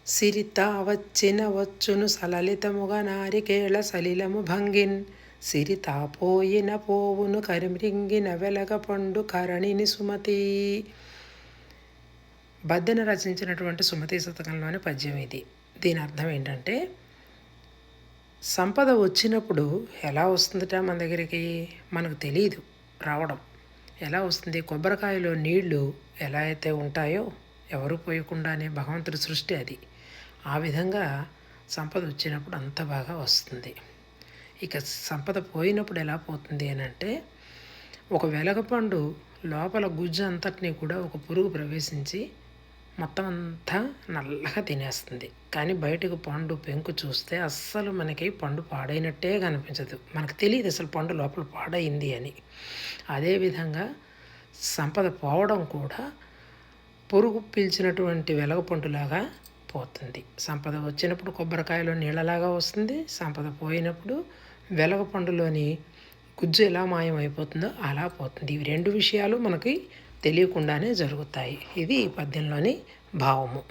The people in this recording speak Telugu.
సిరితా వచ్చిన వచ్చును సలలితముగ నారికేళ సలిలము భంగిన్ సిరితా పోయిన పోవును కరిమ్రింగిన వెలగ పండు కరణిని సుమతి. బద్దెన రచించినటువంటి సుమతి శతకంలోని పద్యం ఇది. దీని అర్థం ఏంటంటే, సంపద వచ్చినప్పుడు ఎలా వస్తుందట మన దగ్గరికి మనకు తెలియదు. రావడం ఎలా వస్తుంది? కొబ్బరికాయలో నీళ్లు ఎలా అయితే ఉంటాయో ఎవరు పోయకుండానే భగవంతుడి సృష్టి అది. ఆ విధంగా సంపద వచ్చినప్పుడు అంత బాగా వస్తుంది. ఇక సంపద పోయినప్పుడు ఎలా పోతుంది అని అంటే, ఒక వెలగపండు లోపల గుజ్జు అంతటినీ కూడా ఒక పురుగు ప్రవేశించి మొత్తం అంతా నల్లగా తినేస్తుంది. కానీ బయటకు పండు పెంకు చూస్తే అస్సలు మనకి పండు పాడైనట్టే కనిపించదు. మనకు తెలియదు అసలు పండు లోపల పాడైంది అని. అదేవిధంగా సంపద పోవడం కూడా పురుగు పీల్చినటువంటి వెలగపండులాగా పోతుంది. సంపద వచ్చినప్పుడు కొబ్బరికాయలో నీళ్ళలాగా వస్తుంది. సంపద పోయినప్పుడు వెలగపండులోని గుజ్జు ఎలా మాయమైపోతుందో అలా పోతుంది. ఇవి రెండు విషయాలు మనకి తెలియకుండానే జరుగుతాయి. ఇది ఈ పద్యంలోని భావము.